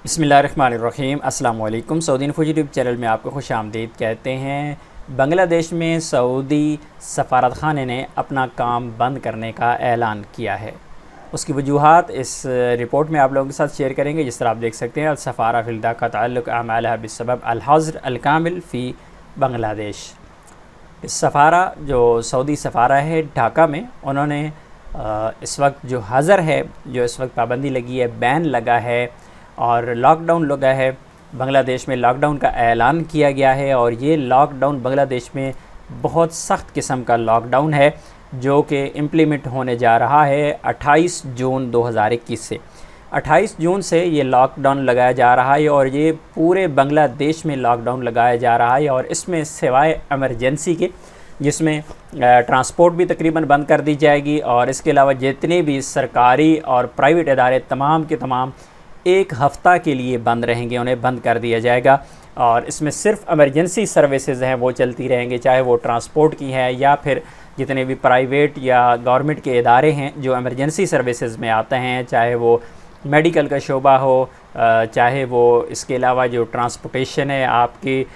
बिस्मिल्लाहिर्रहमानिर्रहीम। अस्सलाम वालेकुम। सऊदी इन्फो यूट्यूब चैनल में आपको खुश आमदीद कहते हैं। बांग्लादेश में सऊदी सफारत खाने ने अपना काम बंद करने का ऐलान किया है। उसकी वजूहात इस रिपोर्ट में आप लोगों के साथ शेयर करेंगे। जिस तरह आप देख सकते हैं, अल सफ़ारा फिल का ताल्लुक़ अमालहा बिस्सबब अल हज़्र अल कामिल फ़ी बांग्लादेश। इस सफ़ारा जो सऊदी सफ़ारा है ढाका में, उन्होंने इस वक्त जो हज़र है, जो इस वक्त पाबंदी लगी है, बैन लगा है और लॉकडाउन लगा है, बांग्लादेश में लॉकडाउन का ऐलान किया गया है। और ये लॉकडाउन बांग्लादेश में बहुत सख्त किस्म का लॉकडाउन है जो कि इम्प्लीमेंट होने जा रहा है 28 जून 2021 से। 28 जून से ये लॉकडाउन लगाया जा रहा है और ये पूरे बांग्लादेश में लॉकडाउन लगाया जा रहा है। और इसमें सिवाय एमरजेंसी के, जिसमें ट्रांसपोर्ट भी तकरीबन बंद कर दी जाएगी, और इसके अलावा जितने भी सरकारी और प्राइवेट इदारे तमाम के तमाम एक हफ़्ता के लिए बंद रहेंगे, उन्हें बंद कर दिया जाएगा। और इसमें सिर्फ एमरजेंसी सर्विसेज हैं वो चलती रहेंगी, चाहे वो ट्रांसपोर्ट की हैं या फिर जितने भी प्राइवेट या गवर्नमेंट के इदारे हैं जो एमरजेंसी सर्विसेज में आते हैं, चाहे वो मेडिकल का शोबा हो, चाहे वो इसके अलावा जो ट्रांसपोर्टेशन है, आपकी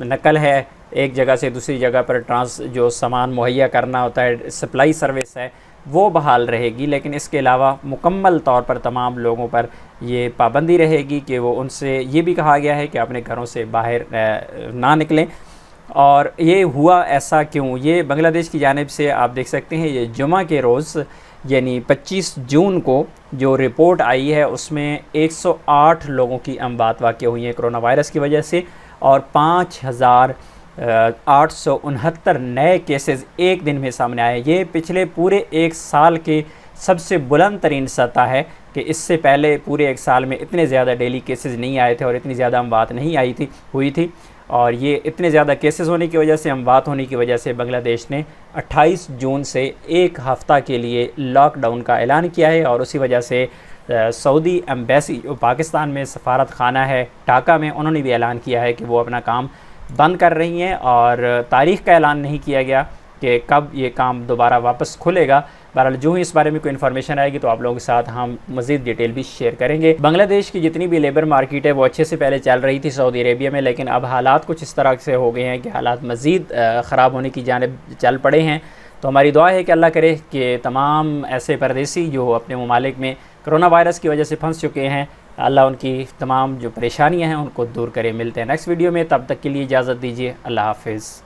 नकल है एक जगह से दूसरी जगह पर जो सामान मुहैया करना होता है, सप्लाई सर्विस है, वो बहाल रहेगी। लेकिन इसके अलावा मुकम्मल तौर पर तमाम लोगों पर ये पाबंदी रहेगी कि वो, उनसे ये भी कहा गया है कि अपने घरों से बाहर ना निकलें। और ये हुआ ऐसा क्यों, ये बांग्लादेश की जानिब से आप देख सकते हैं, ये जुमा के रोज़ यानी 25 जून को जो रिपोर्ट आई है उसमें 108 लोगों की अमवात वाक़ हुई हैं कोरोना वायरस की वजह से, और 5,869 नए केसेस एक दिन में सामने आए। ये पिछले पूरे एक साल के सबसे बुलंद तरीन सतह है कि इससे पहले पूरे एक साल में इतने ज़्यादा डेली केसेस नहीं आए थे और इतनी ज़्यादा अमवात नहीं हुई थी। और ये इतने ज़्यादा केसेस होने की वजह से, अमवात होने की वजह से बांग्लादेश ने 28 जून से एक हफ़्ता के लिए लॉकडाउन का ऐलान किया है। और उसी वजह से सऊदी एम्बेसी जो पाकिस्तान में सफारत खाना है ढाका में, उन्होंने भी ऐलान किया है कि वो अपना काम बंद कर रही हैं। और तारीख़ का ऐलान नहीं किया गया कि कब ये काम दोबारा वापस खुलेगा। बहरहाल जो ही इस बारे में कोई इन्फॉर्मेशन आएगी तो आप लोगों के साथ हम मज़ीद डिटेल भी शेयर करेंगे। बांग्लादेश की जितनी भी लेबर मार्केट है वो अच्छे से पहले चल रही थी सऊदी अरेबिया में, लेकिन अब हालात कुछ इस तरह से हो गए हैं कि हालात मज़ीद ख़राब होने की जानिब चल पड़े हैं। तो हमारी दुआ है कि अल्लाह करे कि तमाम ऐसे परदेसी जो अपने ममालिक में कोरोना वायरस की वजह से फंस चुके हैं, अल्लाह उनकी तमाम जो परेशानियां हैं उनको दूर करे। मिलते हैं नेक्स्ट वीडियो में, तब तक के लिए इजाज़त दीजिए। अल्लाह हाफ़िज़।